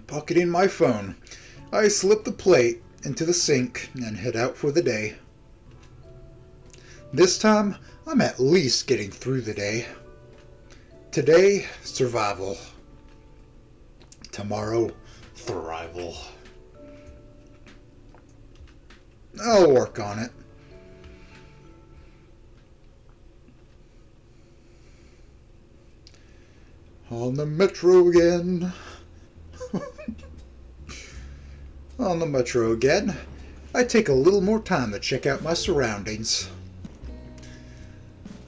Pocketing my phone, I slip the plate into the sink and head out for the day. This time, I'm at least getting through the day. Today, survival. Tomorrow, thrival. I'll work on it. On the metro again. On the metro again. I take a little more time to check out my surroundings.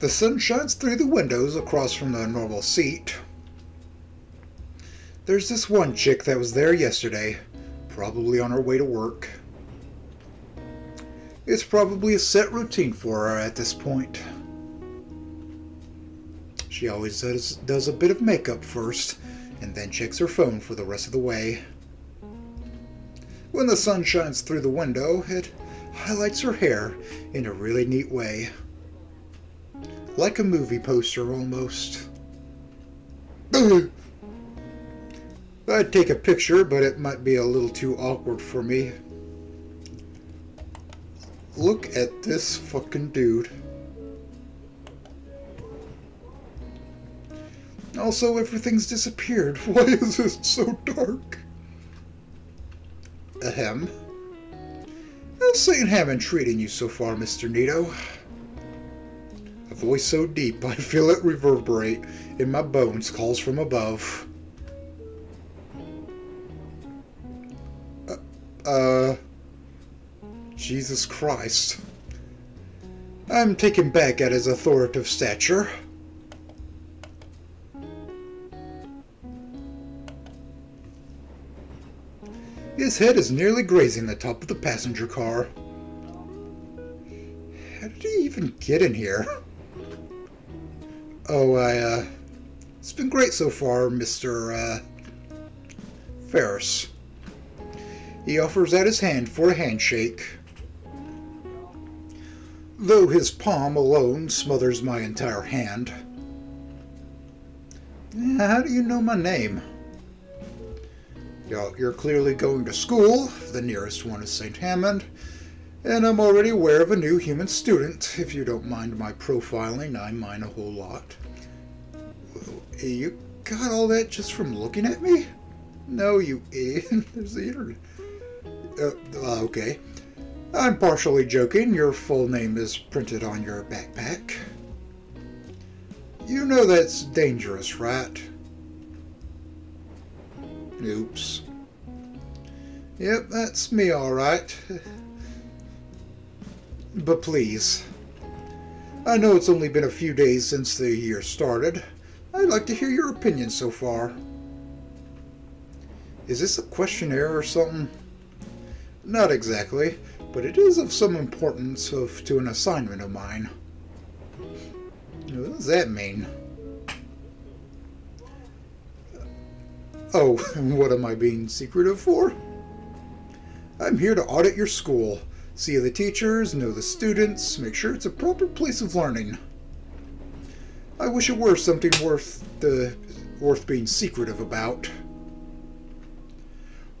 The sun shines through the windows across from the normal seat. There's this one chick that was there yesterday, probably on her way to work. It's probably a set routine for her at this point. She always does a bit of makeup first, and then checks her phone for the rest of the way. When the sun shines through the window, it highlights her hair in a really neat way. Like a movie poster, almost. I'd take a picture, but it might be a little too awkward for me. Look at this fucking dude. Also, everything's disappeared. Why is it so dark? Ahem. How's St. Hammond treating you so far, Mr. Nito? A voice so deep I feel it reverberate in my bones calls from above. Jesus Christ. I'm taken back at his authoritative stature. His head is nearly grazing the top of the passenger car. How did he even get in here? Oh, it's been great so far, Mr. Ferris. He offers out his hand for a handshake. Though his palm alone smothers my entire hand. How do you know my name? You're clearly going to school. The nearest one is St. Hammond. And I'm already aware of a new human student. If you don't mind my profiling, I mind a whole lot. You got all that just from looking at me? No, you idiot. There's the internet. Okay. I'm partially joking. Your full name is printed on your backpack. You know that's dangerous, right? Oops. Yep, that's me, all right. But please, I know it's only been a few days since the year started. I'd like to hear your opinion so far. Is this a questionnaire or something? Not exactly, but it is of some importance to an assignment of mine. What does that mean? Oh, what am I being secretive for? I'm here to audit your school, see the teachers, know the students, make sure it's a proper place of learning. I wish it were something worth being secretive about.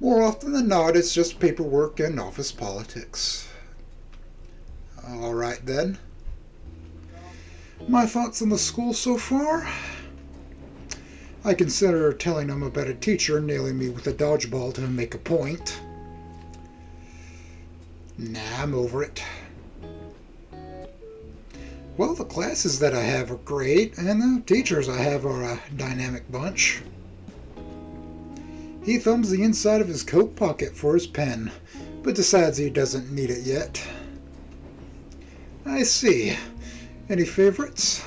More often than not, it's just paperwork and office politics. All right, then. My thoughts on the school so far? I consider telling them about a teacher nailing me with a dodgeball to make a point. Nah, I'm over it. Well, the classes that I have are great, and the teachers I have are a dynamic bunch. He thumbs the inside of his coat pocket for his pen, but decides he doesn't need it yet. I see. Any favorites?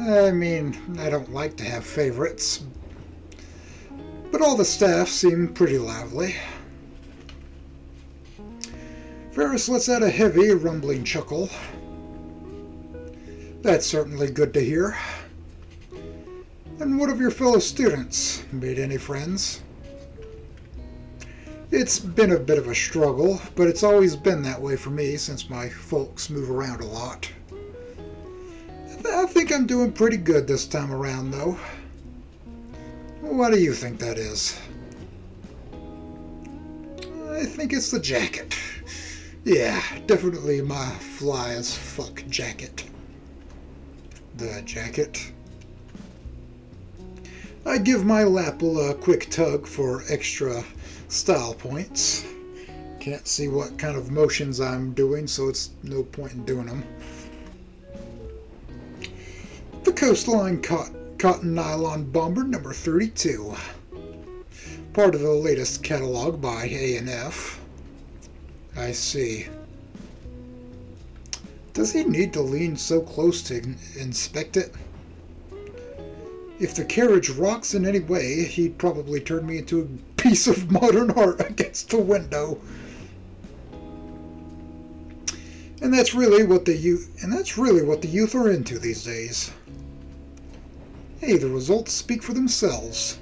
I mean, I don't like to have favorites, but all the staff seem pretty lively. Ferris lets out a heavy, rumbling chuckle. That's certainly good to hear. And what of your fellow students? Made any friends? It's been a bit of a struggle, but it's always been that way for me since my folks move around a lot. I think I'm doing pretty good this time around, though. What do you think that is? I think it's the jacket. Yeah, definitely my fly as fuck jacket. The jacket. I give my lapel a quick tug for extra style points. Can't see what kind of motions I'm doing, so it's no point in doing them. The Coastline Cotton Nylon Bomber number 32. Part of the latest catalog by A&F. I see. Does he need to lean so close to inspect it? If the carriage rocks in any way, he'd probably turn me into a piece of modern art against the window. And that's really what the youth are into these days. Hey, the results speak for themselves.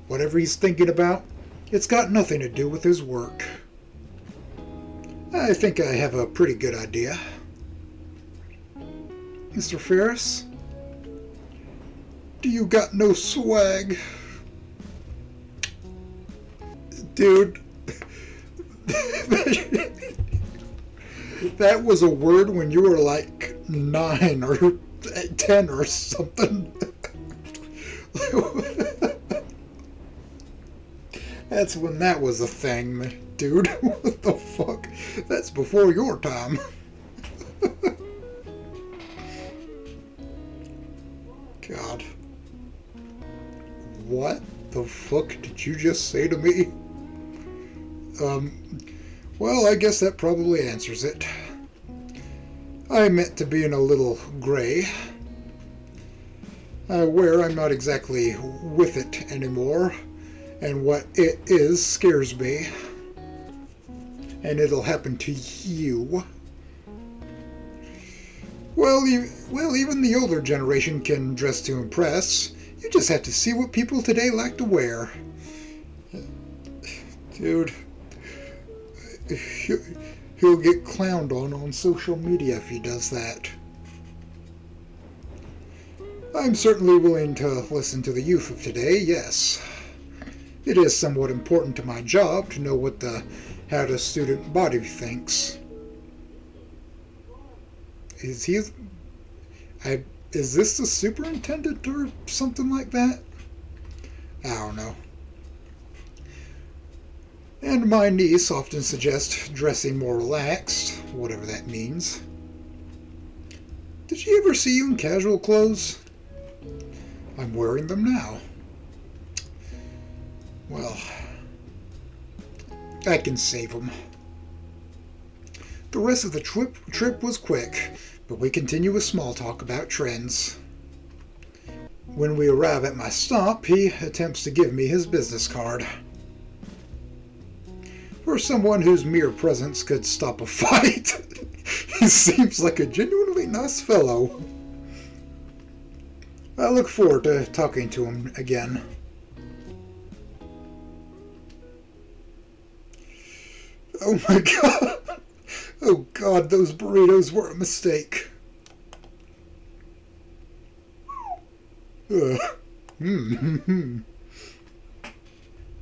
Whatever he's thinking about, it's got nothing to do with his work. I think I have a pretty good idea. Mr. Ferris? Do you got no swag? Dude. That was a word when you were like 9 or 10 or something. That's when that was a thing, dude. What the fuck? That's before your time. God. What the fuck did you just say to me? Well, I guess that probably answers it. I meant to be in a little gray. Where I'm not exactly with it anymore, and what it is scares me. And it'll happen to you. Well, even the older generation can dress to impress. You just have to see what people today like to wear. Dude, he'll get clowned on social media if he does that. I'm certainly willing to listen to the youth of today, yes. It is somewhat important to my job to know what how the student body thinks. Is this the superintendent or something like that? I don't know. And my niece often suggests dressing more relaxed, whatever that means. Did she ever see you in casual clothes? I'm wearing them now. Well, I can save them. The rest of the trip was quick, but we continue with small talk about trends. When we arrive at my stop, he attempts to give me his business card. For someone whose mere presence could stop a fight, he seems like a genuinely nice fellow. I look forward to talking to him again. Oh my god! Oh god, those burritos were a mistake.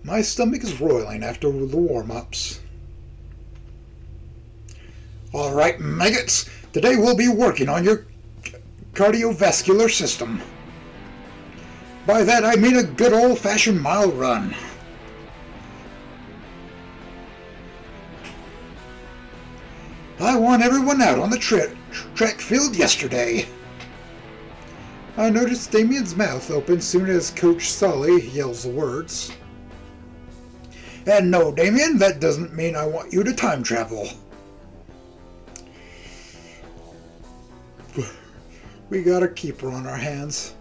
My stomach is roiling after the warm-ups. Alright, maggots, today we'll be working on your cardiovascular system. By that I mean a good old-fashioned mile run. I won everyone out on the track field yesterday. I noticed Damien's mouth open soon as Coach Sully yells the words. And no, Damien, that doesn't mean I want you to time travel. We got a keeper on our hands.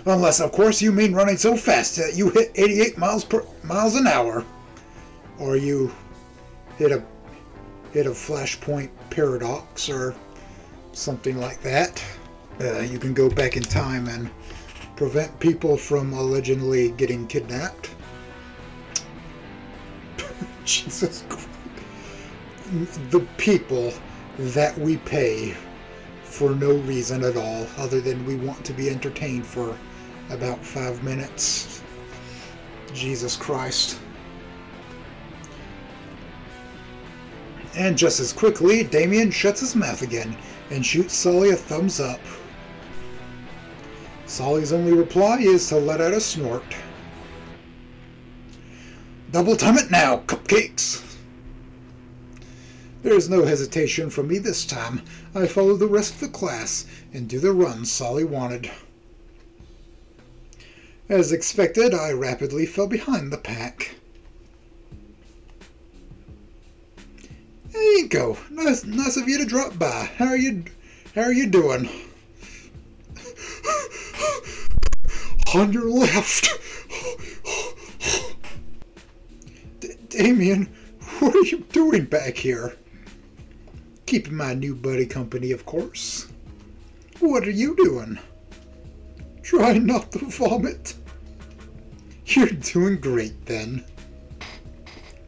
Unless, of course, you mean running so fast that you hit 88 miles an hour. Or you hit a flashpoint paradox or something like that. You can go back in time and prevent people from allegedly getting kidnapped. Jesus Christ. The people that we pay for no reason at all, other than we want to be entertained for about 5 minutes. Jesus Christ. And just as quickly, Damien shuts his mouth again and shoots Sully a thumbs up. Sully's only reply is to let out a snort. Double time it now, cupcakes! There is no hesitation from me this time. I follow the rest of the class and do the run Sully wanted. As expected, I rapidly fell behind the pack. Hey, Inko, nice of you to drop by. How are you doing? On your left. Damien, what are you doing back here? Keeping my new buddy company, of course. What are you doing? Trying not to vomit? You're doing great, then.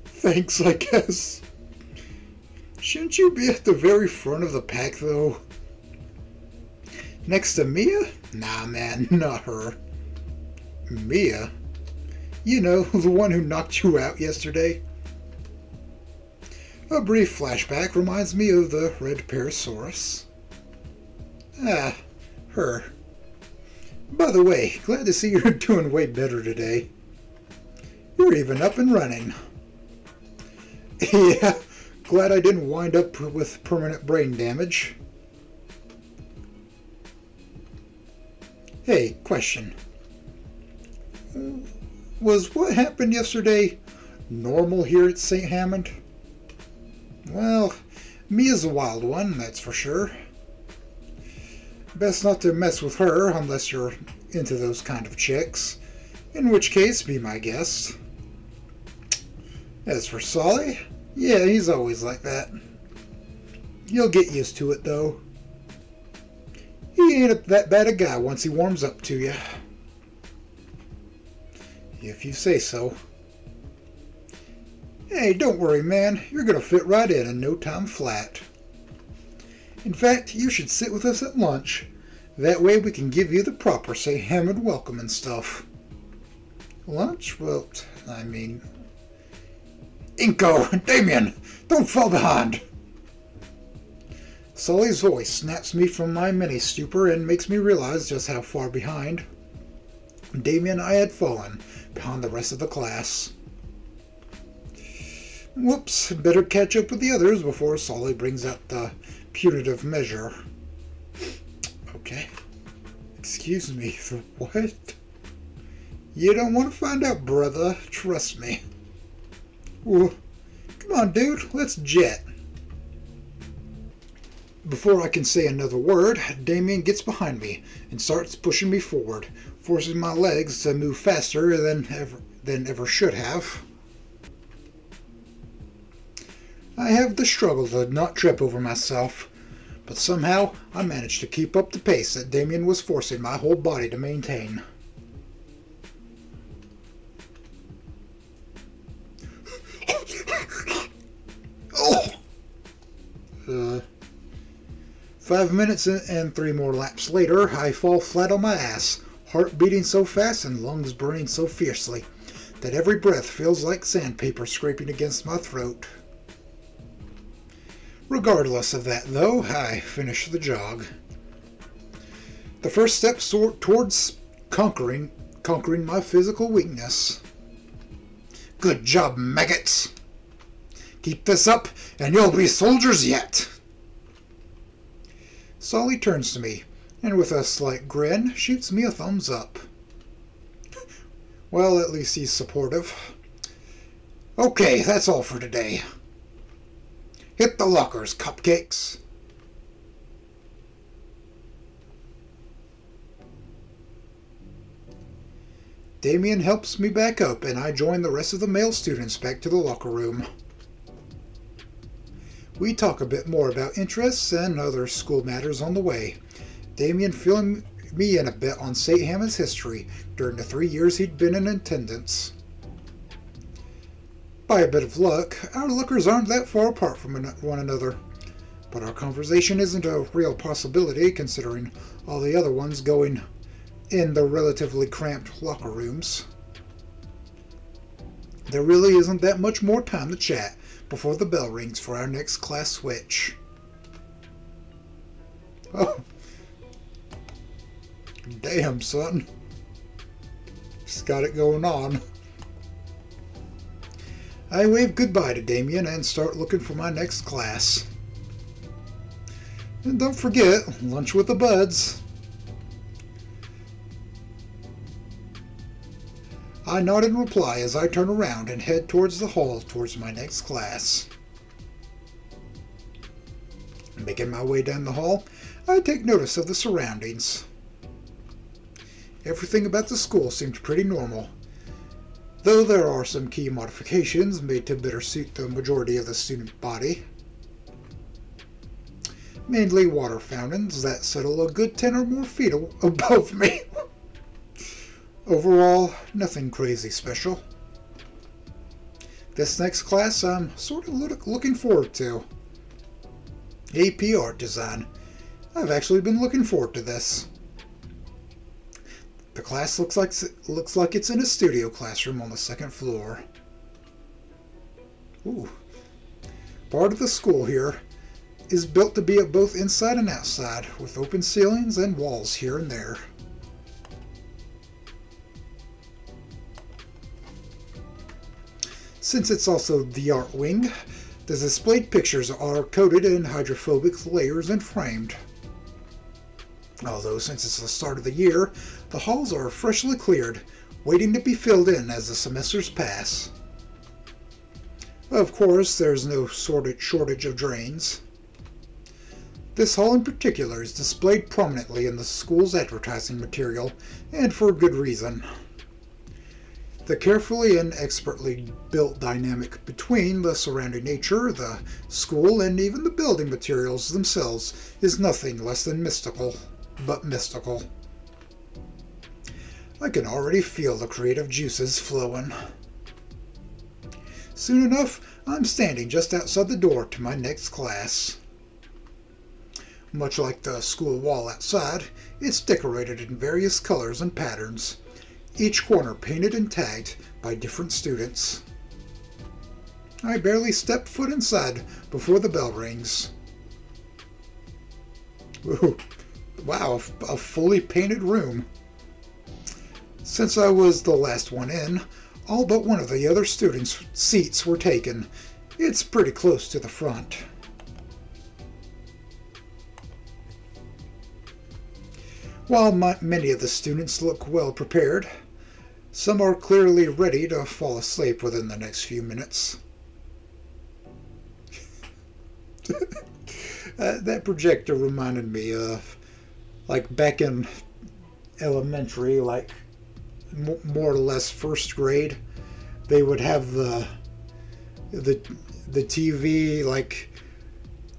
Thanks, I guess. Shouldn't you be at the very front of the pack, though? Next to Mia? Nah, man, not her. Mia? You know, the one who knocked you out yesterday? A brief flashback reminds me of the red Parasaurus. Ah, her. By the way, glad to see you're doing way better today. You're even up and running. Yeah, glad I didn't wind up with permanent brain damage. Hey, question. Was what happened yesterday normal here at St. Hammond? Well, Mia's a wild one, that's for sure. Best not to mess with her unless you're into those kind of chicks, in which case, be my guest. As for Sully, yeah, he's always like that. You'll get used to it, though. He ain't that bad a guy once he warms up to you. If you say so. Hey, don't worry, man. You're gonna fit right in no time flat. In fact, you should sit with us at lunch. That way we can give you the proper St. Hammond welcome and stuff. Lunch? Well, I mean... Inko! Damien! Don't fall behind! Sully's voice snaps me from my mini-stupor and makes me realize just how far behind Damien I had fallen behind the rest of the class. Whoops, better catch up with the others before Sully brings out the punitive measure. Okay. Excuse me, for what? You don't want to find out, brother. Trust me. Well, come on, dude. Let's jet. Before I can say another word, Damien gets behind me and starts pushing me forward, forcing my legs to move faster than ever should have. I have the struggle to not trip over myself, but somehow I managed to keep up the pace that Damien was forcing my whole body to maintain. Oh! 5 minutes and 3 more laps later, I fall flat on my ass, heart beating so fast and lungs burning so fiercely that every breath feels like sandpaper scraping against my throat. Regardless of that, though, I finish the jog. The first step towards conquering my physical weakness. Good job, maggots! Keep this up, and you'll be soldiers yet! Sully turns to me, and with a slight grin, shoots me a thumbs up. Well, at least he's supportive. Okay, that's all for today. Hit the lockers, cupcakes. Damien helps me back up, and I join the rest of the male students back to the locker room. We talk a bit more about interests and other school matters on the way, Damien filling me in a bit on St. Hammond's history during the 3 years he'd been in attendance. By a bit of luck, our lookers aren't that far apart from one another, but our conversation isn't a real possibility considering all the other ones going in the relatively cramped locker rooms. There really isn't that much more time to chat before the bell rings for our next class switch. Oh. Damn, son. Just got it going on. I wave goodbye to Damien and start looking for my next class. And don't forget, lunch with the buds. I nod in reply as I turn around and head towards the hall towards my next class. Making my way down the hall, I take notice of the surroundings. Everything about the school seemed pretty normal, though there are some key modifications made to better suit the majority of the student body. Mainly water fountains that settle a good 10 or more feet above me. Overall, nothing crazy special. This next class I'm sort of looking forward to. AP Art Design. I've actually been looking forward to this. The class looks like it's in a studio classroom on the second floor. Ooh. Part of the school here is built to be both inside and outside, with open ceilings and walls here and there. Since it's also the art wing, the displayed pictures are coated in hydrophobic layers and framed. Although since it's the start of the year, the halls are freshly cleared, waiting to be filled in as the semesters pass. Of course, there's no shortage of drains. This hall in particular is displayed prominently in the school's advertising material, and for good reason. The carefully and expertly built dynamic between the surrounding nature, the school, and even the building materials themselves is nothing less than mystical, but mystical. I can already feel the creative juices flowing. Soon enough, I'm standing just outside the door to my next class. Much like the school wall outside, it's decorated in various colors and patterns, each corner painted and tagged by different students. I barely step foot inside before the bell rings. Ooh, wow, a fully painted room. Since I was the last one in, all but one of the other students' seats were taken. It's pretty close to the front. While many of the students look well prepared, some are clearly ready to fall asleep within the next few minutes. That projector reminded me of, like, back in elementary, like more or less first grade, they would have the TV like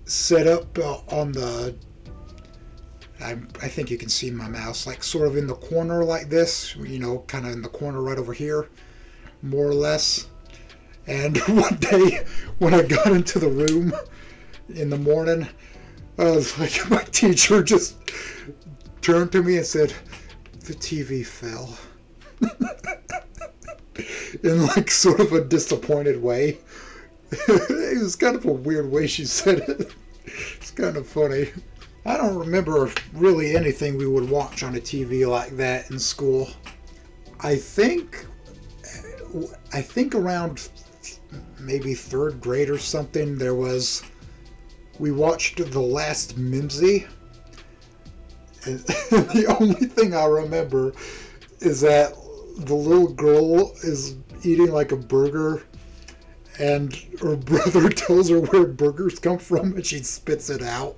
set up on the. I think you can see my mouse, like sort of in the corner like this, you know, kind of in the corner right over here, more or less. And one day when I got into the room in the morning, I was like, my teacher just turned to me and said, "The TV fell." In like sort of a disappointed way. It was kind of a weird way she said it. It's kind of funny. I don't remember really anything we would watch on a TV like that in school. I think around maybe third grade or something, we watched The Last Mimsy. And the only thing I remember is that the little girl is eating like a burger, and her brother tells her where burgers come from, and she spits it out.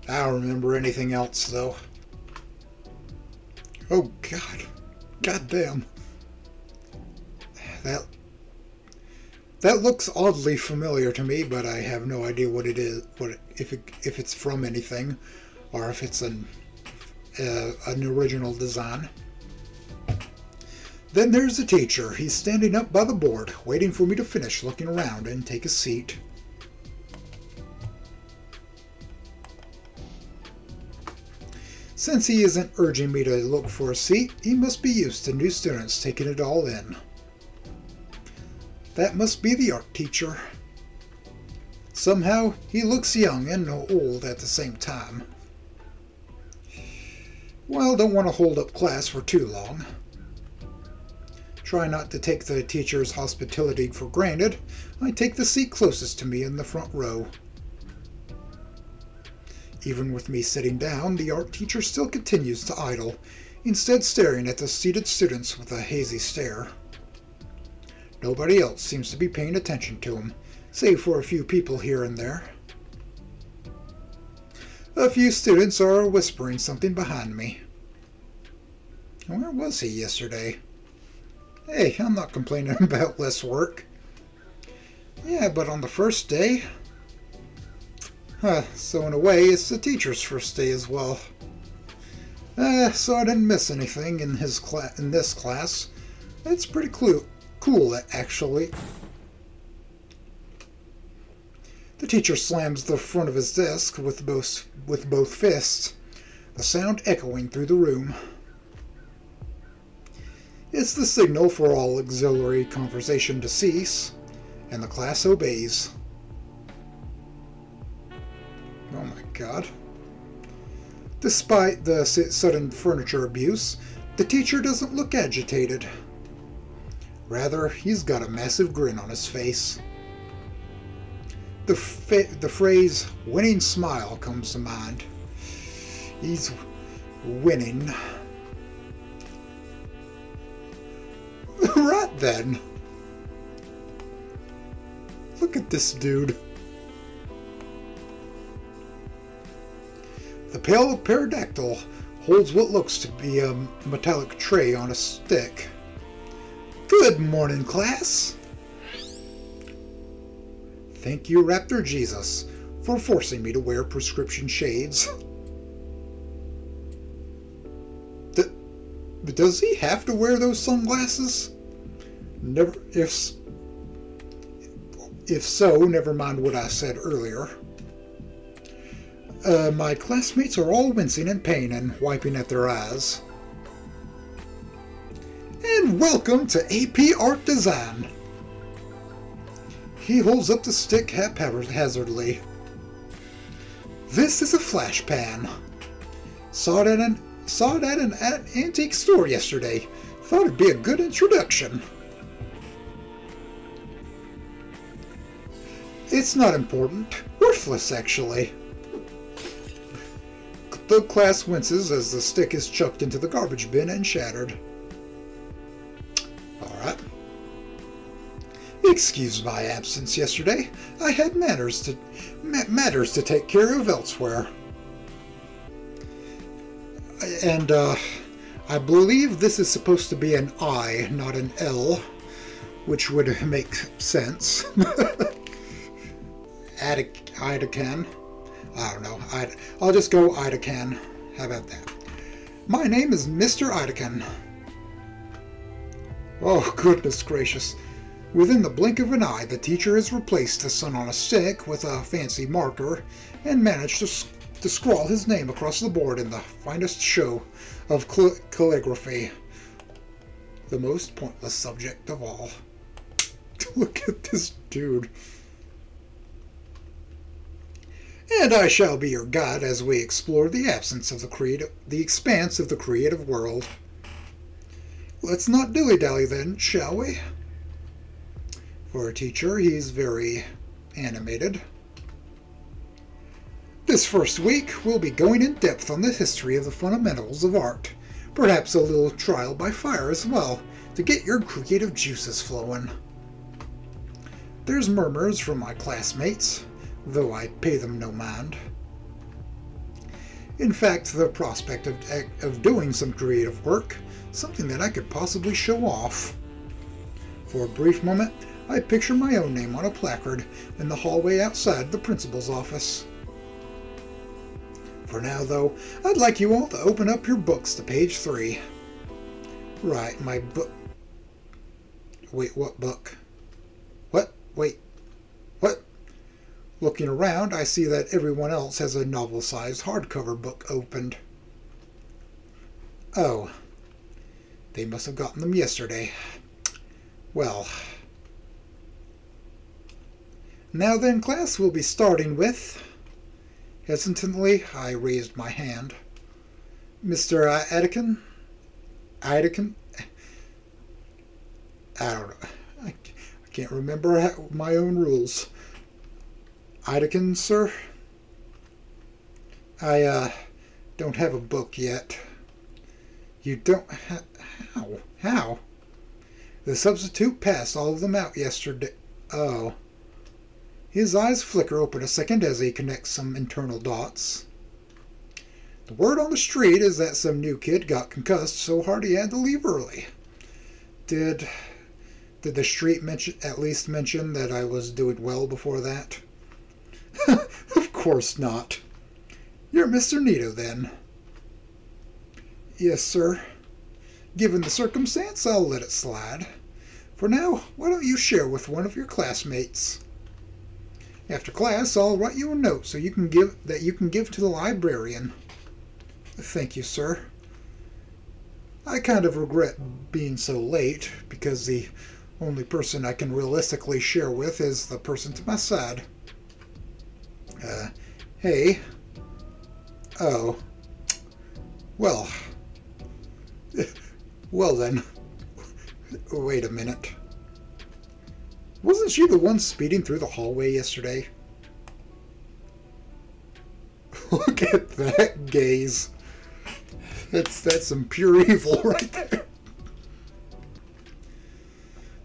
I don't remember anything else, though. Oh, God. God damn. That looks oddly familiar to me, but I have no idea what it is, if it's from anything, or if it's an original design. Then there's the teacher. He's standing up by the board, waiting for me to finish looking around and take a seat. Since he isn't urging me to look for a seat, he must be used to new students taking it all in. That must be the art teacher. Somehow, he looks young and old at the same time. Well, don't want to hold up class for too long. Try not to take the teacher's hospitality for granted. I take the seat closest to me in the front row. Even with me sitting down, the art teacher still continues to idle, instead staring at the seated students with a hazy stare. Nobody else seems to be paying attention to him, save for a few people here and there. A few students are whispering something behind me. Where was he yesterday? Hey, I'm not complaining about less work. Yeah, but on the first day? So in a way, it's the teacher's first day as well. So I didn't miss anything in this class. It's pretty cool, actually. The teacher slams the front of his desk with both fists, the sound echoing through the room. It's the signal for all auxiliary conversation to cease, and the class obeys. Oh my god. Despite the sudden furniture abuse, the teacher doesn't look agitated. Rather, he's got a massive grin on his face. The phrase winning smile comes to mind. He's winning. Right then. Look at this dude. The pale pterodactyl holds what looks to be a metallic tray on a stick. Good morning, class. Thank you, Raptor Jesus, for forcing me to wear prescription shades. Does he have to wear those sunglasses? Never. If so, never mind what I said earlier. My classmates are all wincing in pain and wiping at their eyes. And welcome to AP Art Design. He holds up the stick haphazardly. This is a flash pan. Saw it at an antique store yesterday. Thought it'd be a good introduction. It's not important. Worthless, actually. The class winces as the stick is chucked into the garbage bin and shattered. Alright. Excuse my absence yesterday. I had matters to take care of elsewhere. And, I believe this is supposed to be an I, not an L, which would make sense. Idacan. I don't know. I'll just go Idacan. How about that? My name is Mr. Idacan. Oh, goodness gracious. Within the blink of an eye, the teacher has replaced the sun on a stick with a fancy marker and managed to scrawl his name across the board in the finest show of calligraphy. The most pointless subject of all. Look at this dude. And I shall be your guide as we explore the expanse of the creative world. Let's not dilly-dally then, shall we? For a teacher, he's very animated. This first week, we'll be going in depth on the history of the fundamentals of art. Perhaps a little trial by fire as well, to get your creative juices flowing. There's murmurs from my classmates, though I pay them no mind. In fact, the prospect of doing some creative work, something that I could possibly show off. For a brief moment, I picture my own name on a placard in the hallway outside the principal's office. For now, though, I'd like you all to open up your books to page 3. Right, my book... Wait, what book? What? Wait. What? Looking around, I see that everyone else has a novel-sized hardcover book opened. Oh, they must have gotten them yesterday. Well, now then, class, we'll be starting with... Hesitantly, I raised my hand. Mr. Atkin? Atkin? I don't know. I can't remember my own rules. Atkin, sir? I, don't have a book yet. You don't How? How? The substitute passed all of them out yesterday. Oh. His eyes flicker open a second as he connects some internal dots. The word on the street is that some new kid got concussed so hard he had to leave early. Did the street at least mention that I was doing well before that? Of course not. You're Mr. Nito, then. Yes, sir. Given the circumstance, I'll let it slide. For now, why don't you share with one of your classmates? After class, I'll write you a note so you can give to the librarian. Thank you, sir. I kind of regret being so late, because the only person I can realistically share with is the person to my side. Hey. Oh. Well. Well then. Wait a minute. Wasn't she the one speeding through the hallway yesterday? Look at that gaze. That's some pure evil right there.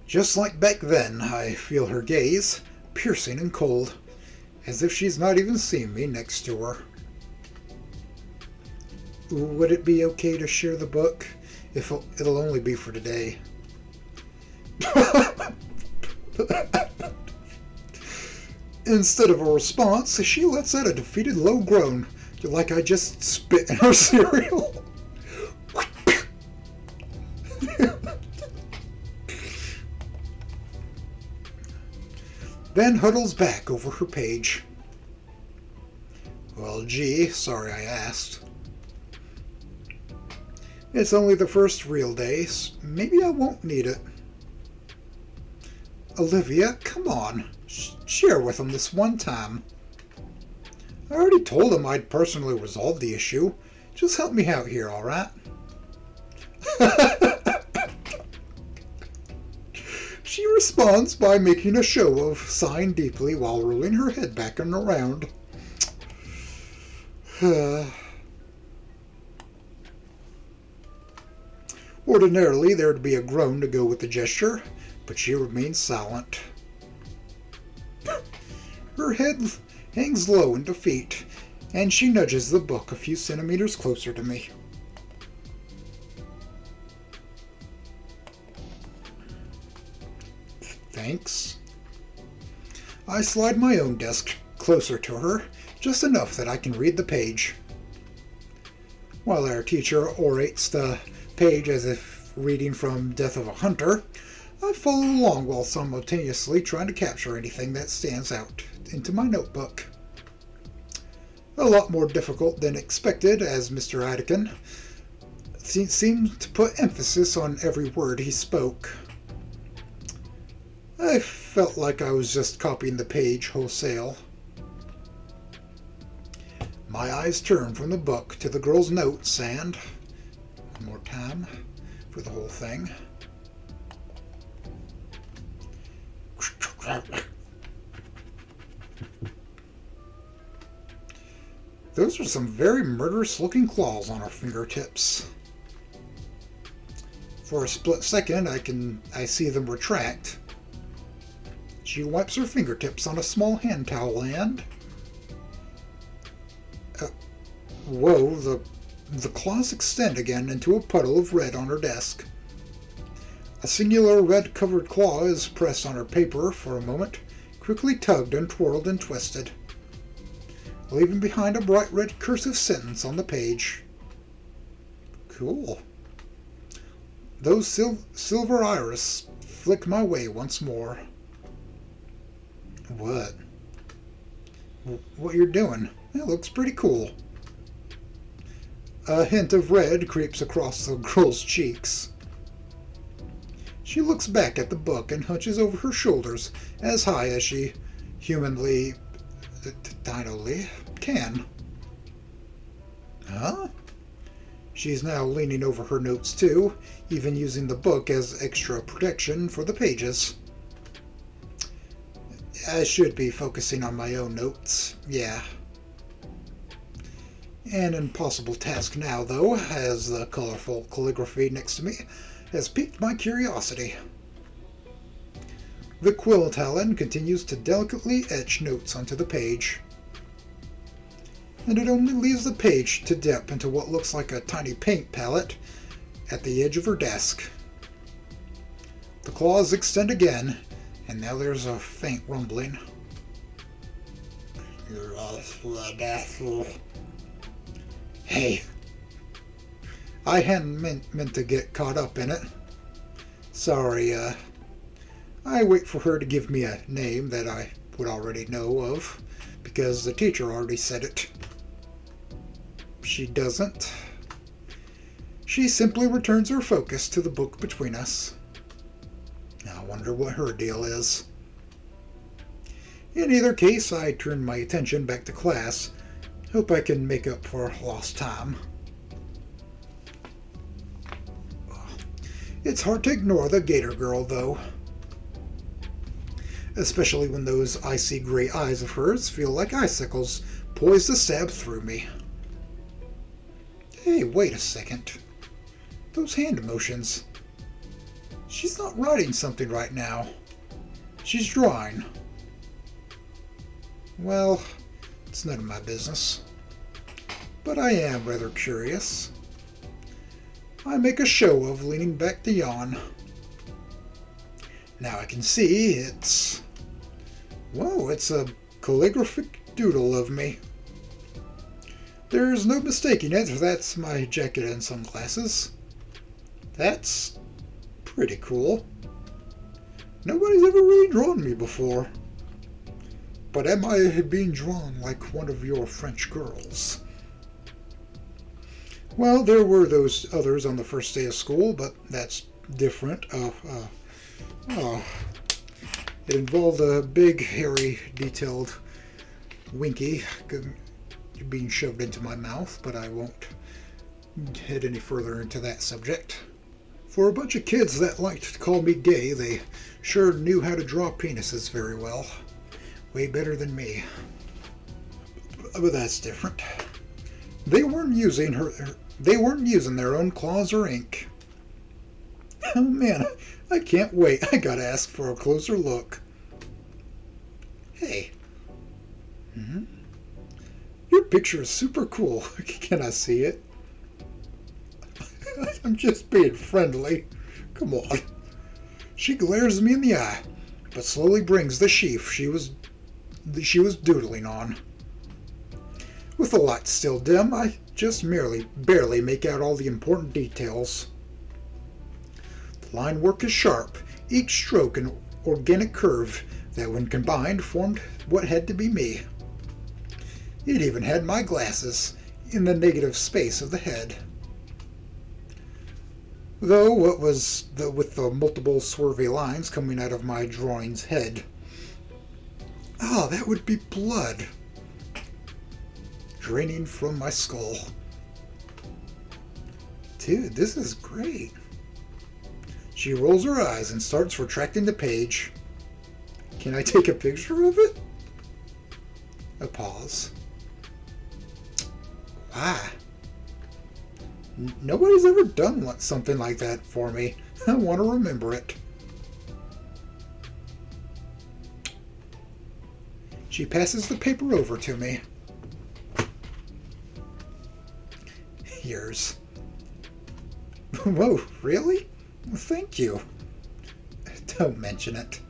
Just like back then, I feel her gaze, piercing and cold, as if she's not even seen me next to her. Would it be okay to share the book? If it'll only be for today. Instead of a response, she lets out a defeated low groan, like I just spit in her cereal. Then huddles back over her page. Well, gee, sorry I asked. It's only the first real day. Maybe I won't need it. Olivia, come on. Share with him this one time. I already told him I'd personally resolve the issue. Just help me out here, alright? She responds by making a show of sighing deeply while rolling her head back and around. Ordinarily, there'd be a groan to go with the gesture, but she remains silent. Her head hangs low in defeat, and she nudges the book a few centimeters closer to me. Thanks. I slide my own desk closer to her, just enough that I can read the page. While our teacher orates the page as if reading from Death of a Hunter, I follow along while simultaneously trying to capture anything that stands out into my notebook. A lot more difficult than expected, as Mr. Atkin seemed to put emphasis on every word he spoke. I felt like I was just copying the page wholesale. My eyes turned from the book to the girl's notes and, one more time, for the whole thing. Those are some very murderous-looking claws on her fingertips. For a split second, I see them retract. She wipes her fingertips on a small hand towel and... whoa, the claws extend again into a puddle of red on her desk. A singular red-covered claw is pressed on her paper for a moment, quickly tugged and twirled and twisted, leaving behind a bright red cursive sentence on the page. Cool. Those silver iris flick my way once more. What? What you're doing? That looks pretty cool. A hint of red creeps across the girl's cheeks. She looks back at the book and hunches over her shoulders as high as she humanly, dinally can. Huh? She's now leaning over her notes too, even using the book as extra protection for the pages. I should be focusing on my own notes, yeah. An impossible task now, though, as the colorful calligraphy next to me has piqued my curiosity. The quill talon continues to delicately etch notes onto the page, and it only leaves the page to dip into what looks like a tiny paint palette at the edge of her desk. The claws extend again, and now there's a faint rumbling. Hey, I hadn't meant to get caught up in it. Sorry, I wait for her to give me a name that I would already know of, because the teacher already said it. She doesn't. She simply returns her focus to the book between us. I wonder what her deal is. In either case, I turn my attention back to class. Hope I can make up for lost time. It's hard to ignore the Gator girl, though. Especially when those icy gray eyes of hers feel like icicles poised to stab through me. Hey, wait a second. Those hand motions. She's not writing something right now. She's drawing. Well, it's none of my business. But I am rather curious. I make a show of leaning back to yawn. Now I can see it's... Whoa, it's a calligraphic doodle of me. There's no mistaking it, that's my jacket and sunglasses. That's pretty cool. Nobody's ever really drawn me before. But am I being drawn like one of your French girls? Well, there were those others on the first day of school, but that's different. It involved a big, hairy, detailed Winky being shoved into my mouth, but I won't head any further into that subject. For a bunch of kids that liked to call me gay, they sure knew how to draw penises very well. Way better than me. But that's different. They weren't using their own claws or ink. Oh man, I can't wait. I gotta ask for a closer look. Hey. Your picture is super cool. Can I see it? I'm just being friendly. Come on. She glares me in the eye, but slowly brings the sheaf she was doodling on. With the light still dim, I just barely make out all the important details. The line work is sharp, each stroke an organic curve that when combined formed what had to be me. It even had my glasses in the negative space of the head. Though what was with the multiple swervy lines coming out of my drawing's head. Ah, that would be blood draining from my skull. Dude, this is great. She rolls her eyes and starts retracting the page. Can I take a picture of it? A pause. Why? Nobody's ever done something like that for me. I want to remember it. She passes the paper over to me. Yours. Whoa, really? Thank you. Don't mention it.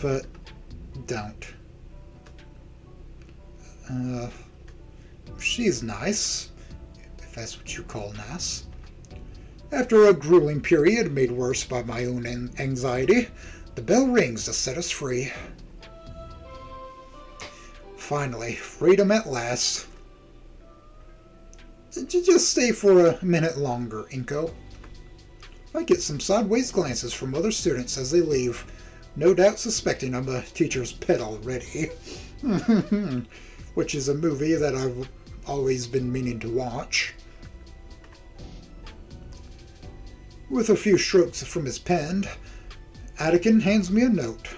But don't. She's nice, if that's what you call nice. After a grueling period made worse by my own anxiety, the bell rings to set us free. Finally, freedom at last. Just stay for a minute longer, Inko. I get some sideways glances from other students as they leave, no doubt suspecting I'm a teacher's pet already. Which is a movie that I've always been meaning to watch. With a few strokes from his pen, Attican hands me a note.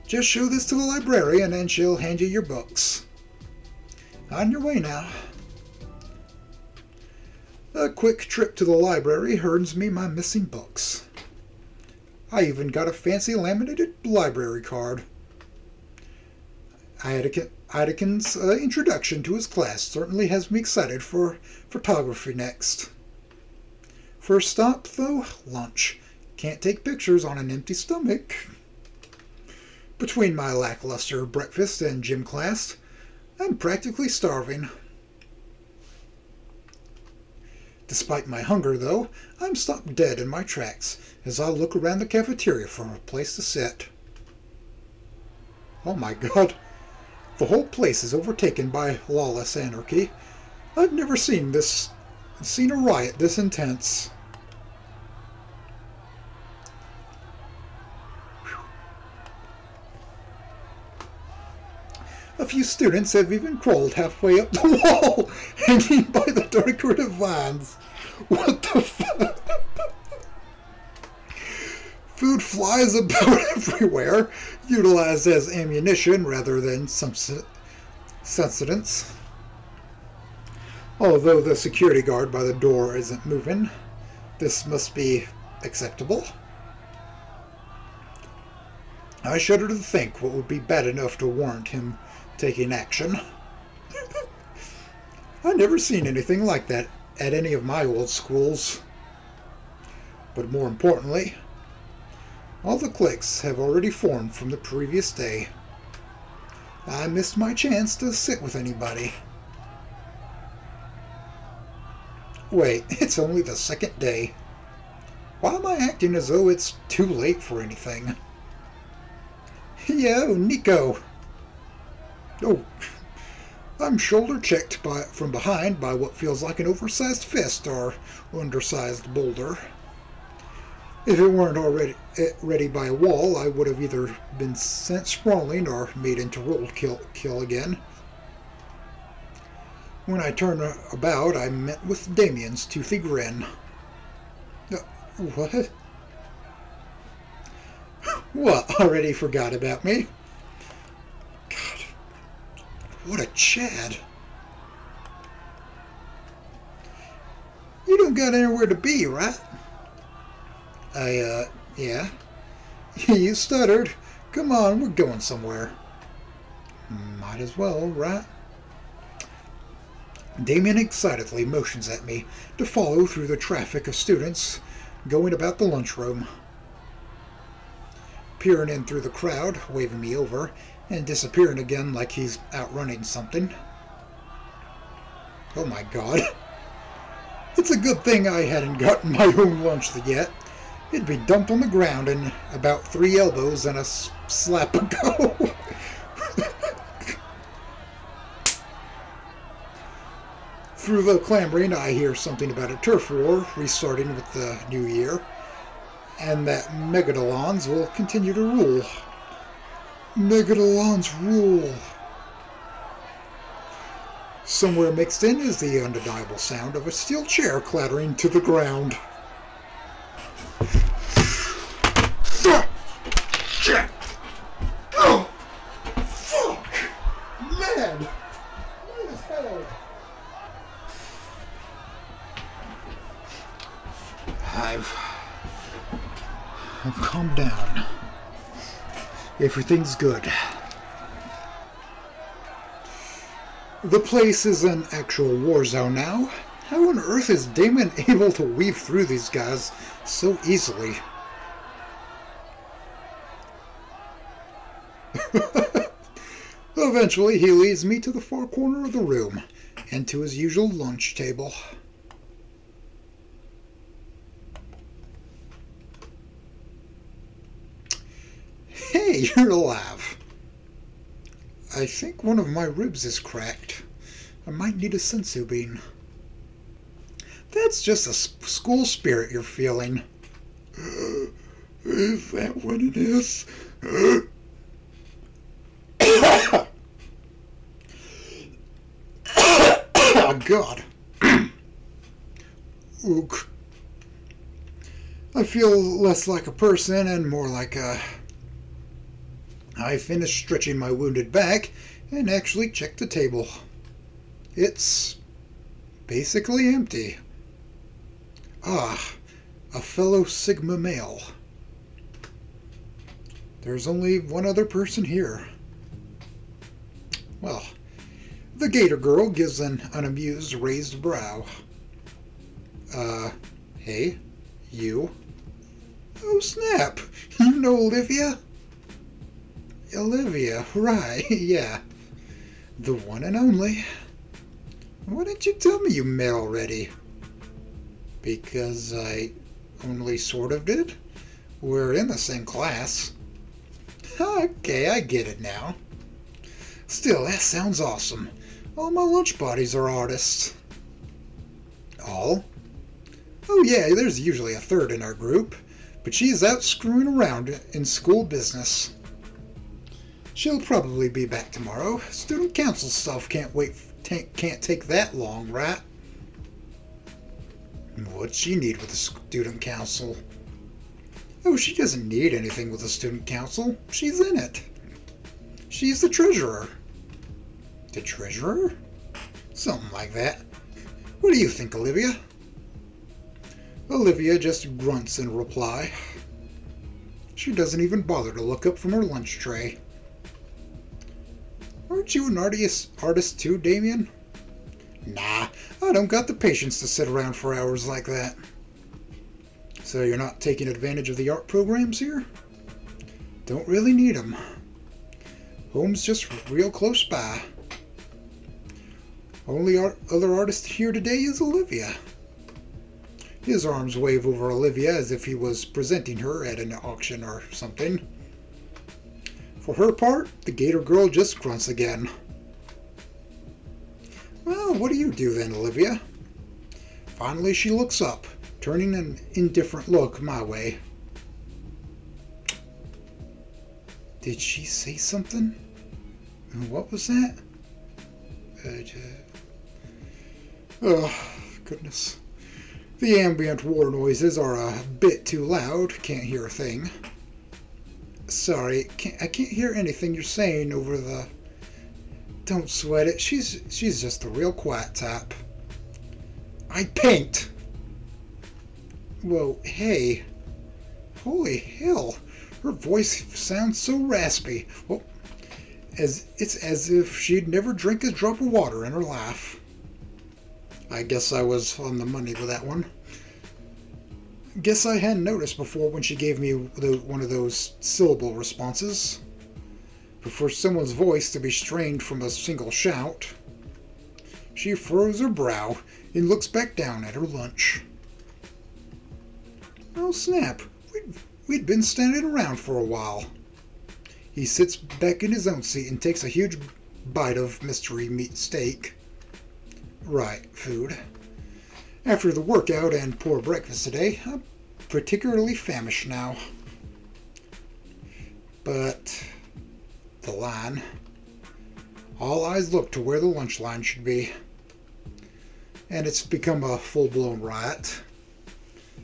Just show this to the librarian and she'll hand you your books. On your way now. A quick trip to the library earns me my missing books. I even got a fancy laminated library card. Attican's introduction to his class certainly has me excited for photography next. First stop, though, lunch. Can't take pictures on an empty stomach. Between my lackluster breakfast and gym class, I'm practically starving. Despite my hunger, though, I'm stopped dead in my tracks as I look around the cafeteria for a place to sit. Oh my god, the whole place is overtaken by lawless anarchy. I've never seen a riot this intense. A few students have even crawled halfway up the wall, hanging by the decorative vines. What the fuck? Food flies about everywhere, utilized as ammunition rather than sustenance. Although the security guard by the door isn't moving, this must be acceptable. I shudder to think what would be bad enough to warrant him taking action. I've never seen anything like that at any of my old schools. But more importantly, all the cliques have already formed from the previous day. I missed my chance to sit with anybody. Wait, it's only the second day. Why am I acting as though it's too late for anything? Yo, Nico! Oh, I'm shoulder-checked from behind by what feels like an oversized fist or undersized boulder. If it weren't already ready by a wall, I would have either been sent sprawling or made into roadkill again. When I turned about, I met with Damien's toothy grin. What? What, already forgot about me? God, what a Chad. You don't got anywhere to be, right? Yeah. You stuttered. Come on, we're going somewhere. Might as well, right? Damien excitedly motions at me to follow through the traffic of students going about the lunchroom. Peering in through the crowd, waving me over, and disappearing again like he's outrunning something. Oh my god. It's a good thing I hadn't gotten my own lunch yet. It'd be dumped on the ground in about 3 elbows and a slap ago. Through the clamoring, I hear something about a turf war restarting with the new year, and that Megadolons will continue to rule. Megadolons rule. Somewhere mixed in is the undeniable sound of a steel chair clattering to the ground. Shit! Oh! Fuck! Man! What as hell? I've calmed down. Everything's good. The place is an actual war zone now. How on earth is Damon able to weave through these guys so easily? Eventually, he leads me to the far corner of the room and to his usual lunch table. Hey, you're alive. I think one of my ribs is cracked. I might need a sensu bean. That's just a school spirit you're feeling. Is that what it is? Oh, God. Ook. I feel less like a person and more like a... I finished stretching my wounded back and actually checked the table. It's basically empty. Ah, a fellow Sigma male. There's only one other person here. Well, the Gator girl gives an unamused raised brow. Hey, you? Oh, snap! You know Olivia? Olivia, right, yeah. The one and only. Why didn't you tell me you met already? Because I only sort of did. We're in the same class. Okay, I get it now. Still, that sounds awesome. All my lunch buddies are artists. All? Oh yeah, there's usually a third in our group, but she's out screwing around in school business. She'll probably be back tomorrow. Student council stuff can't take that long, right? What's she need with the student council? Oh, she doesn't need anything with the student council. She's in it. She's the treasurer. The treasurer? Something like that. What do you think, Olivia? Olivia just grunts in reply. She doesn't even bother to look up from her lunch tray. Aren't you an artist too, Damien? Nah, I don't got the patience to sit around for hours like that. So you're not taking advantage of the art programs here? Don't really need them. Home's just real close by. Only other artist here today is Olivia. His arms wave over Olivia as if he was presenting her at an auction or something. For her part, the Gator girl just grunts again. Well, what do you do then, Olivia? Finally she looks up, turning an indifferent look my way. Did she say something? What was that? Oh, goodness. The ambient war noises are a bit too loud. Can't hear a thing. Sorry, I can't hear anything you're saying over the... Don't sweat it. She's just a real quiet type. I paint! Whoa, hey. Holy hell. Her voice sounds so raspy. Well, it's as if she'd never drank a drop of water in her life. I guess I was on the money with that one. Guess I hadn't noticed before when she gave me one of those syllable responses. But for someone's voice to be strained from a single shout, she furrows her brow and looks back down at her lunch. Oh snap, we'd been standing around for a while. He sits back in his own seat and takes a huge bite of mystery meat steak. Right, food. After the workout and poor breakfast today, I'm particularly famished now. But the line. All eyes look to where the lunch line should be. And it's become a full-blown riot.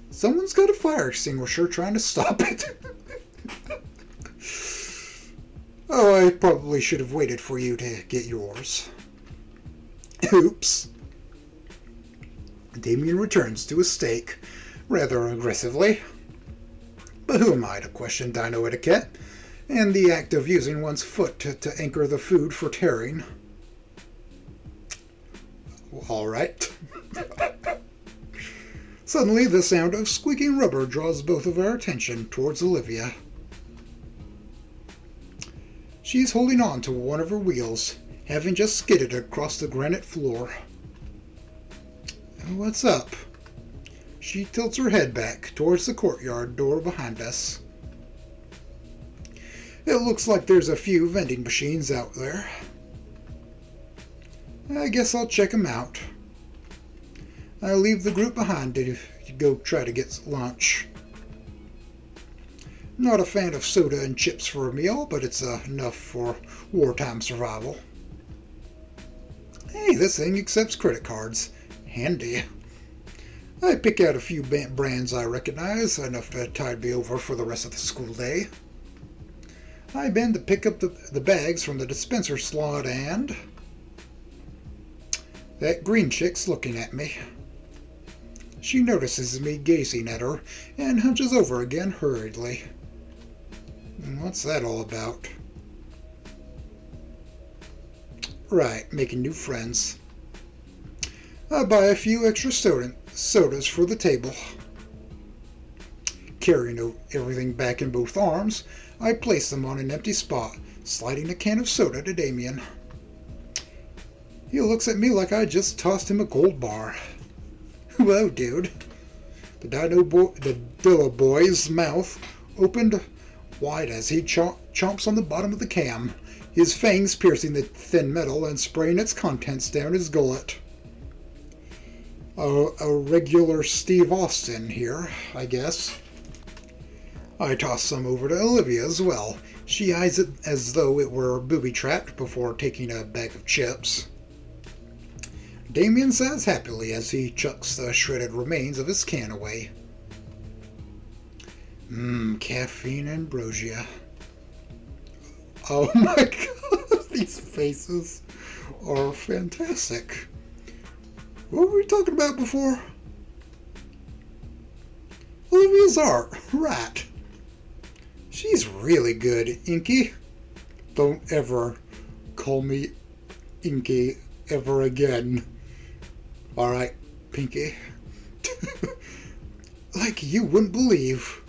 Someone's got a fire extinguisher trying to stop it. Oh, I probably should have waited for you to get yours. Oops. Damien returns to his steak, rather aggressively. But who am I to question dino etiquette, and the act of using one's foot to anchor the food for tearing? All right. Suddenly, the sound of squeaking rubber draws both of our attention towards Olivia. She's holding on to one of her wheels, having just skidded across the granite floor. What's up? She tilts her head back towards the courtyard door behind us. It looks like there's a few vending machines out there. I guess I'll check them out. I leave the group behind to go try to get lunch. Not a fan of soda and chips for a meal, but it's enough for wartime survival. Hey, this thing accepts credit cards. Handy. I pick out a few brands I recognize, enough to tide me over for the rest of the school day. I bend to pick up the bags from the dispenser slot, and that green chick's looking at me. She notices me gazing at her and hunches over again hurriedly. What's that all about? Right, making new friends. I buy a few extra sodas for the table. Carrying everything back in both arms, I place them on an empty spot, sliding a can of soda to Damien. He looks at me like I just tossed him a gold bar. Whoa, dude. The Dilla boy's mouth opened wide as he chomps on the bottom of the can, his fangs piercing the thin metal and spraying its contents down his gullet. A regular Steve Austin here, I guess. I toss some over to Olivia as well. She eyes it as though it were booby-trapped before taking a bag of chips. Damien sighs happily as he chucks the shredded remains of his can away. Caffeine ambrosia. Oh my god, these faces are fantastic. What were we talking about before? Olivia's art, right. She's really good, Inky. Don't ever call me Inky ever again. Alright, Pinky. Like you wouldn't believe.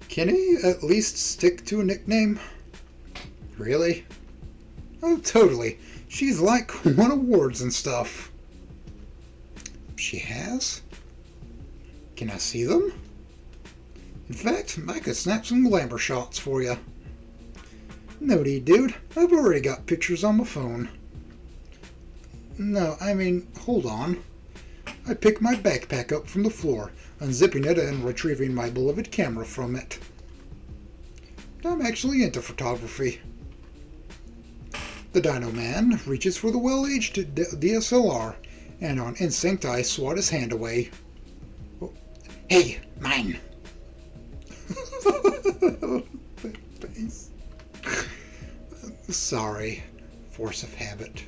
Can he at least stick to a nickname? Really? Oh, totally. She's like won awards and stuff. She has? Can I see them? In fact, I could snap some glamour shots for you. No need, dude. I've already got pictures on my phone. No, I mean, hold on. I pick my backpack up from the floor, unzipping it and retrieving my beloved camera from it. I'm actually into photography. The Dino Man reaches for the well-aged DSLR, and on instinct I swat his hand away. Oh, hey, mine! That face. Sorry, force of habit.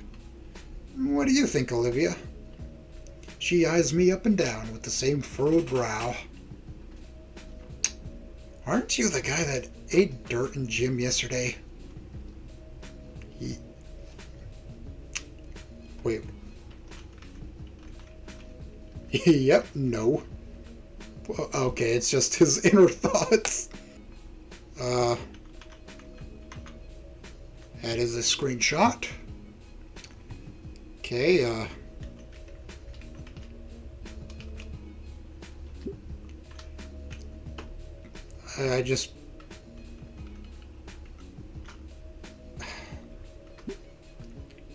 What do you think, Olivia? She eyes me up and down with the same furrowed brow. Aren't you the guy that ate dirt in gym yesterday? Wait. Yep, no. Okay, it's just his inner thoughts. That is a screenshot. Okay, I just...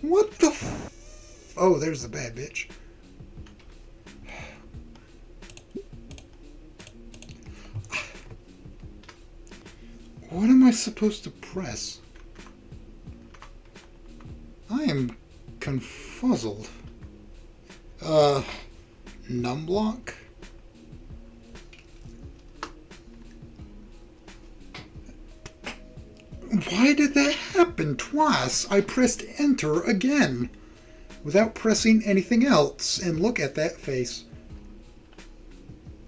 What the f... Oh, there's the bad bitch. What am I supposed to press? I am confuzzled. Numblock? Why did that happen twice? I pressed enter again without pressing anything else, and look at that face.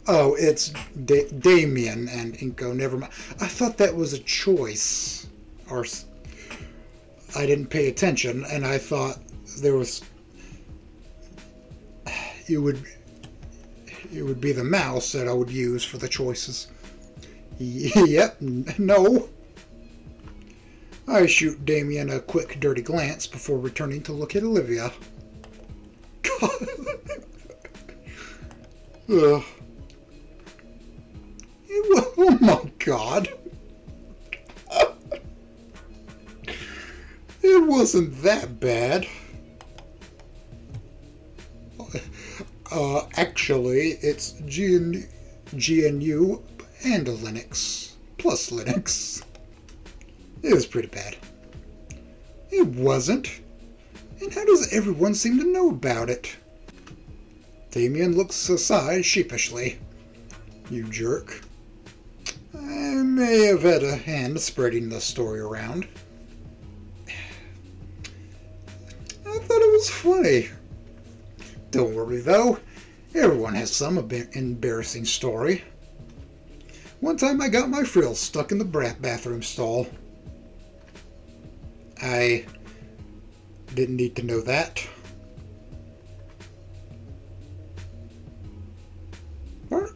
Oh, it's Damien and Inko, never mind. I thought that was a choice, or I didn't pay attention, and I thought there was... It would be the mouse that I would use for the choices. Yep, no. I shoot Damien a quick, dirty glance before returning to look at Olivia. God. Ugh. Oh my god. It wasn't that bad. Actually, it's GNU and Linux, plus Linux. It was pretty bad. It wasn't. And how does everyone seem to know about it? Damien looks aside sheepishly. You jerk. I may have had a hand spreading the story around. I thought it was funny. Don't worry though, everyone has some embarrassing story. One time I got my frills stuck in the bathroom stall. I didn't need to know that. What?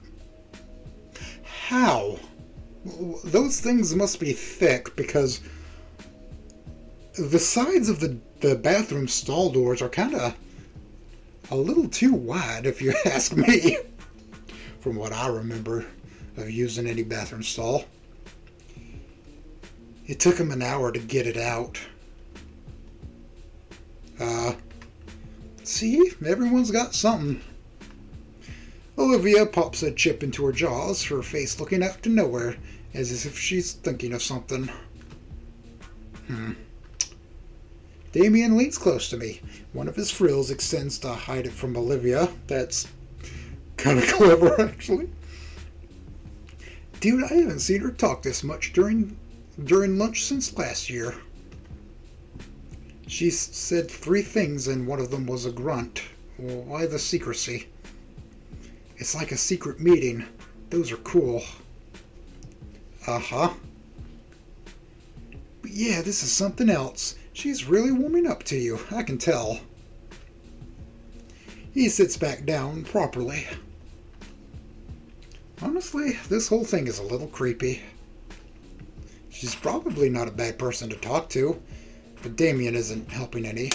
How? Those things must be thick because the sides of the bathroom stall doors are kind of a little too wide, if you ask me, from what I remember of using any bathroom stall. It took him an hour to get it out. See, everyone's got something. Olivia pops a chip into her jaws, her face looking out to nowhere, as if she's thinking of something. Damien leans close to me. One of his frills extends to hide it from Olivia. That's kind of clever, actually. Dude, I haven't seen her talk this much during lunch since last year. She said 3 things and one of them was a grunt. Well, why the secrecy? It's like a secret meeting. Those are cool. Uh-huh. But yeah, this is something else. She's really warming up to you, I can tell. He sits back down properly. Honestly, this whole thing is a little creepy. She's probably not a bad person to talk to, but Damien isn't helping any.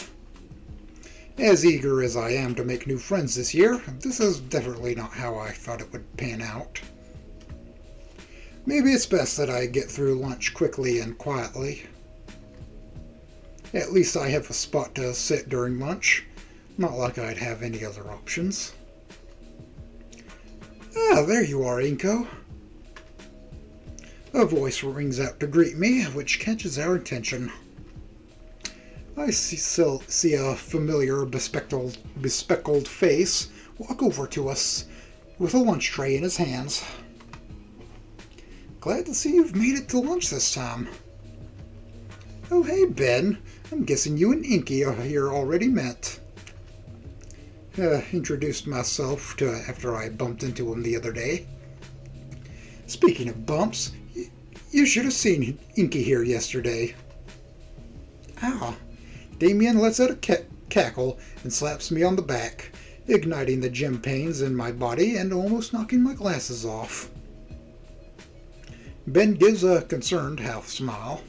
As eager as I am to make new friends this year, this is definitely not how I thought it would pan out. Maybe it's best that I get through lunch quickly and quietly. At least I have a spot to sit during lunch, not like I'd have any other options. Ah, there you are, Inko. A voice rings out to greet me, which catches our attention. I see a familiar bespectacled face walk over to us with a lunch tray in his hands. Glad to see you've made it to lunch this time. Oh, hey, Ben. I'm guessing you and Inky are here already met. Introduced myself after I bumped into him the other day. Speaking of bumps, you should have seen Inky here yesterday. Ah. Damien lets out a cackle and slaps me on the back, igniting the gem pains in my body and almost knocking my glasses off. Ben gives a concerned half smile.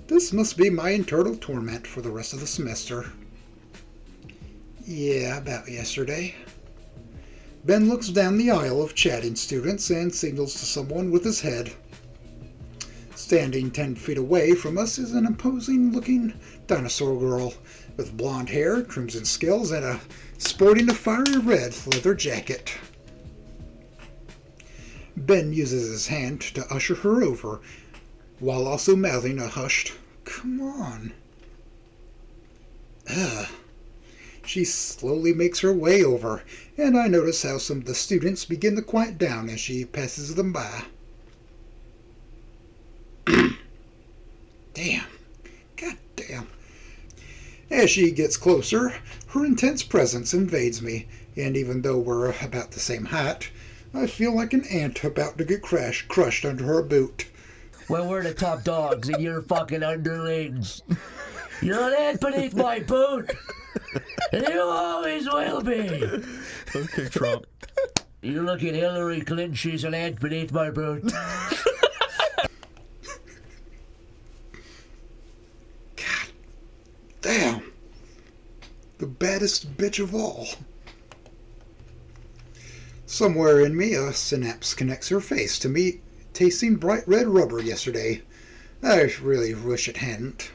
This must be my internal torment for the rest of the semester. Yeah, about yesterday. Ben looks down the aisle of chatting students and signals to someone with his head. Standing 10 feet away from us is an imposing-looking dinosaur girl with blonde hair, crimson scales, and sporting a fiery red leather jacket. Ben uses his hand to usher her over, while also mouthing a hushed, "Come on." She slowly makes her way over, and I notice how some of the students begin to quiet down as she passes them by. Damn. God damn. As she gets closer, her intense presence invades me, and even though we're about the same height, I feel like an ant about to get crushed under her boot. Well, we're the top dogs, and you're fucking underlings. You're an ant beneath my boot, and you always will be. Okay, Trump. You look at Hillary Clinton, she's an ant beneath my boot. Damn. The baddest bitch of all. Somewhere in me, a synapse connects her face to me tasting bright red rubber yesterday. I really wish it hadn't.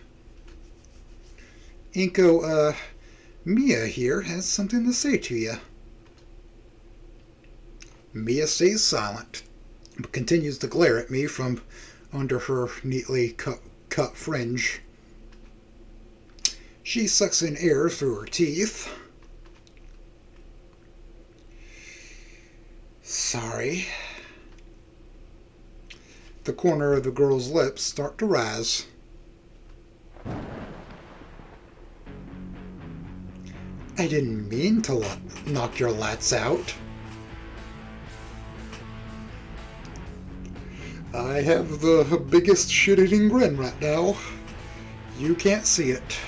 Inko, Mia here has something to say to you. Mia stays silent, but continues to glare at me from under her neatly cut fringe. She sucks in air through her teeth. Sorry. The corner of the girl's lips start to rise. I didn't mean to knock your lights out. I have the biggest shit-eating grin right now. You can't see it.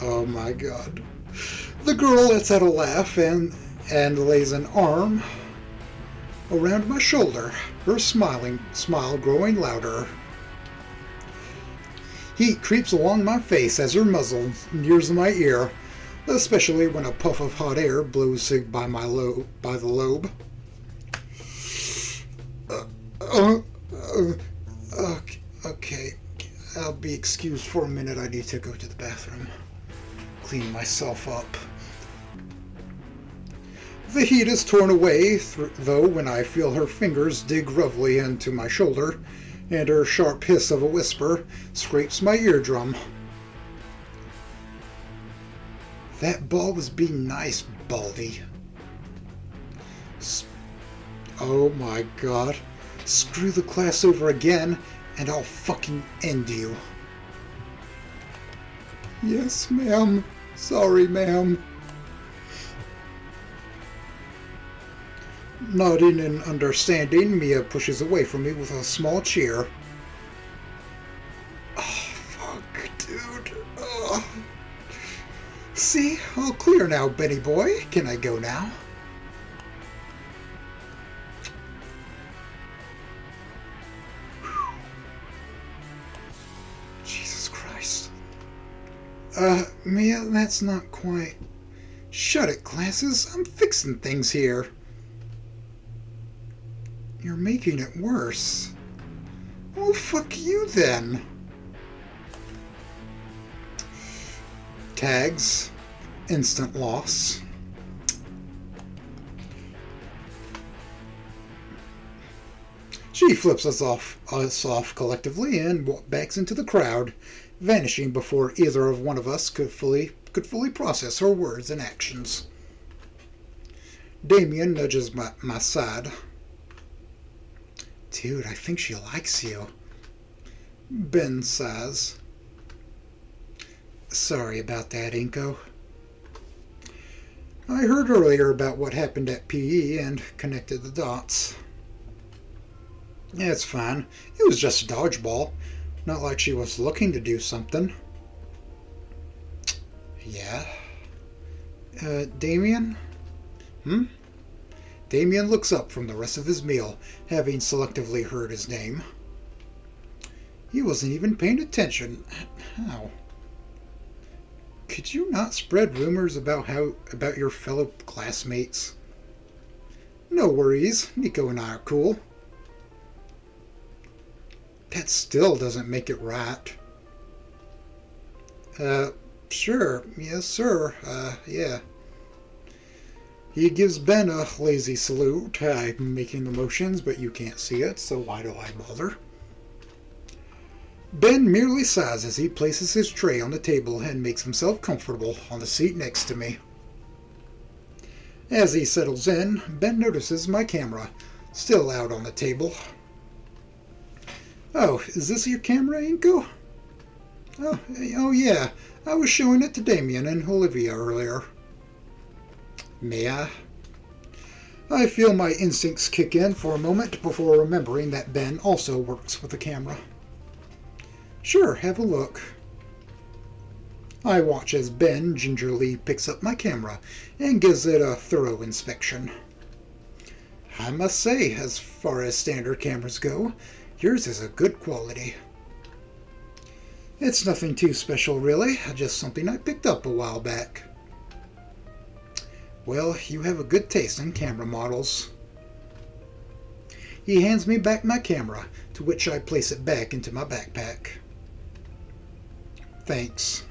Oh my god. The girl lets out a laugh and lays an arm around my shoulder, her smile growing louder. Heat creeps along my face as her muzzle nears my ear, especially when a puff of hot air blows by the lobe. Okay, I'll be excused for a minute. I need to go to the bathroom. Clean myself up. The heat is torn away, though, when I feel her fingers dig roughly into my shoulder, and her sharp hiss of a whisper scrapes my eardrum. That ball was being nice, Baldy. Oh my god. Screw the class over again, and I'll fucking end you. Yes, ma'am. Sorry, ma'am. Nodding in understanding, Mia pushes away from me with a small cheer. Oh, fuck, dude. Oh. See? All clear now, Benny boy. Can I go now? Jesus Christ. Mia, that's not quite... Shut it, classes. I'm fixing things here. You're making it worse. Oh, fuck you then. Tags. Instant loss. She flips us off collectively and backs into the crowd, vanishing before either of one of us could fully process her words and actions. Damien nudges my side. Dude, I think she likes you. Ben sighs. Sorry about that, Inko. I heard earlier about what happened at PE and connected the dots. Yeah, it's fine. It was just a dodgeball. Not like she was looking to do something. Yeah? Damien? Damien looks up from the rest of his meal, having selectively heard his name. He wasn't even paying attention. How? Could you not spread rumors about your fellow classmates? No worries. Nico and I are cool. That still doesn't make it right. Sure. Yes, sir. Yeah. He gives Ben a lazy salute. I'm making the motions, but you can't see it, so why do I bother? Ben merely sighs as he places his tray on the table and makes himself comfortable on the seat next to me. As he settles in, Ben notices my camera, still out on the table. Oh, is this your camera, Inko? Oh yeah, I was showing it to Damien and Olivia earlier. May I? I feel my instincts kick in for a moment before remembering that Ben also works with the camera. Sure, have a look. I watch as Ben gingerly picks up my camera and gives it a thorough inspection. I must say, as far as standard cameras go, yours is a good quality. It's nothing too special, really, just something I picked up a while back. Well, you have a good taste in camera models. He hands me back my camera, to which I place it back into my backpack. Thanks.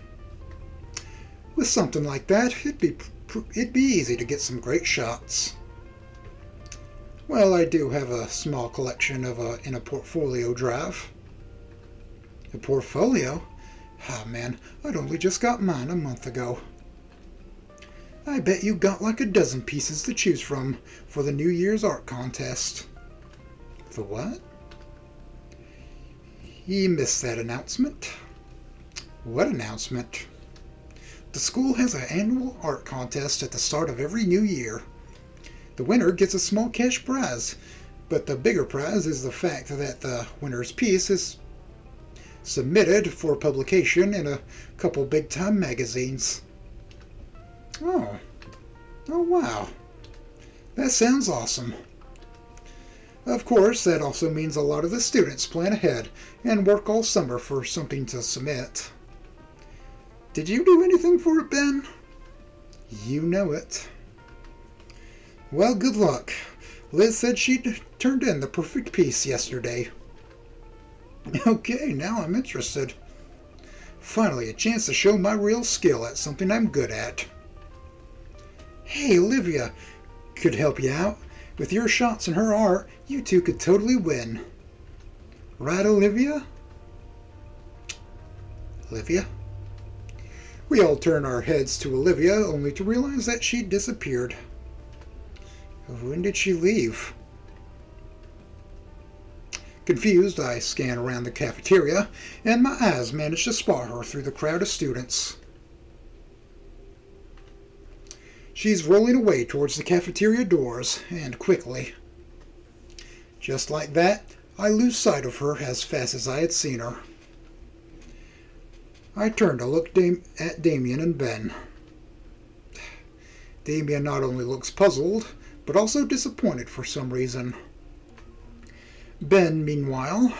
With something like that, it'd be easy to get some great shots. Well, I do have a small collection in a portfolio drive. A portfolio? Ah, man, I'd only just got mine a month ago. I bet you got like a dozen pieces to choose from for the New Year's art contest. The what? You missed that announcement. What announcement? The school has an annual art contest at the start of every new year. The winner gets a small cash prize, but the bigger prize is the fact that the winner's piece is submitted for publication in a couple big-time magazines. Oh wow. That sounds awesome. Of course, that also means a lot of the students plan ahead and work all summer for something to submit. Did you do anything for it, Ben? You know it. Well, good luck. Liz said she'd turned in the perfect piece yesterday. Okay, now I'm interested. Finally, a chance to show my real skill at something I'm good at. Hey, Olivia, could help you out. With your shots and her art, you two could totally win. Right, Olivia? Olivia? We all turn our heads to Olivia, only to realize that she'd disappeared. When did she leave? Confused, I scan around the cafeteria, and my eyes manage to spot her through the crowd of students. She's rolling away towards the cafeteria doors, and quickly. Just like that, I lose sight of her as fast as I had seen her. I turn to look at Damien and Ben. Damien not only looks puzzled, but also disappointed for some reason. Ben, meanwhile,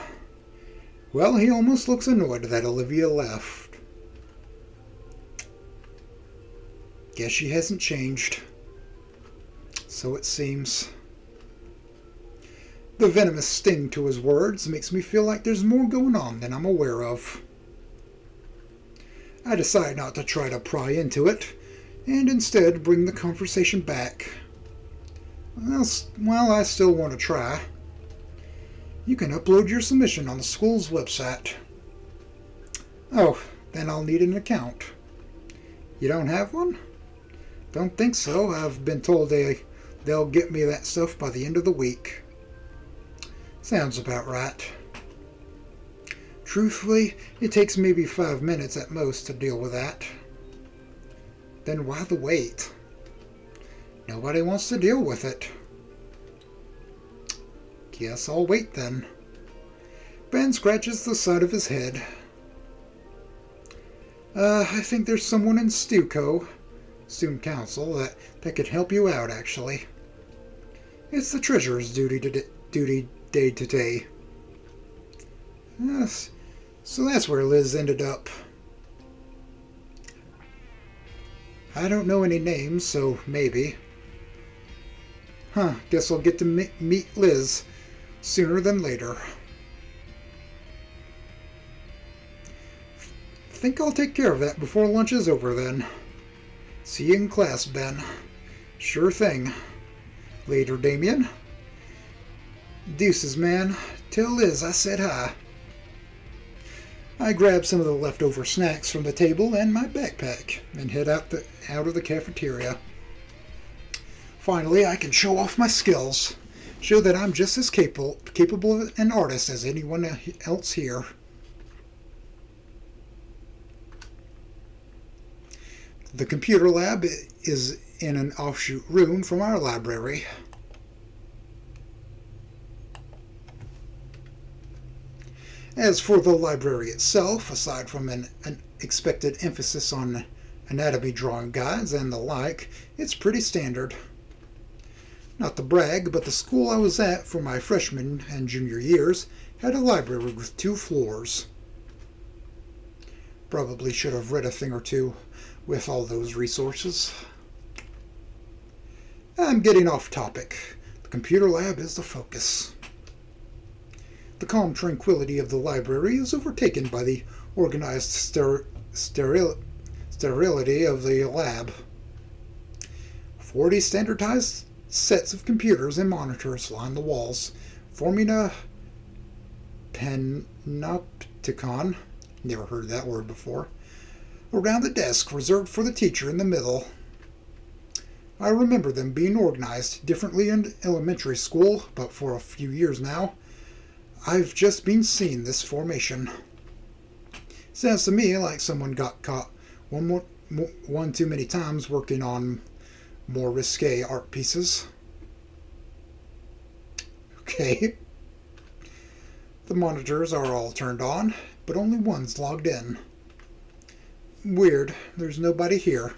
well, he almost looks annoyed that Olivia left. Guess she hasn't changed. So it seems. The venomous sting to his words makes me feel like there's more going on than I'm aware of. I decide not to try to pry into it, and instead bring the conversation back. Well, I still want to try. You can upload your submission on the school's website. Oh, then I'll need an account. You don't have one? Don't think so. I've been told they'll get me that stuff by the end of the week. Sounds about right. Truthfully, it takes maybe 5 minutes at most to deal with that. Then why the wait? Nobody wants to deal with it. Guess I'll wait then. Ben scratches the side of his head. I think there's someone in Student Council, that could help you out, actually. It's the treasurer's duty day to day. Yes, so that's where Liz ended up. I don't know any names, so maybe. Guess I'll get to meet Liz sooner than later. Think I'll take care of that before lunch is over then. See you in class, Ben. Sure thing. Later, Damien. Deuces, man. Tell Liz I said hi. I grab some of the leftover snacks from the table and my backpack and head out of the cafeteria. Finally, I can show off my skills. Show that I'm just as capable of an artist as anyone else here. The computer lab is in an offshoot room from our library. As for the library itself, aside from an expected emphasis on anatomy drawing guides and the like, it's pretty standard. Not to brag, but the school I was at for my freshman and junior years had a library with 2 floors. Probably should have read a thing or two with all those resources. I'm getting off topic. The computer lab is the focus. The calm tranquility of the library is overtaken by the organized sterility of the lab. 40 standardized sets of computers and monitors line the walls, forming a panopticon, never heard that word before, around the desk reserved for the teacher in the middle. I remember them being organized differently in elementary school, but for a few years now, I've just been seeing this formation. Sounds to me like someone got caught one too many times working on more risque art pieces. Okay. The monitors are all turned on, but only one's logged in. Weird, there's nobody here.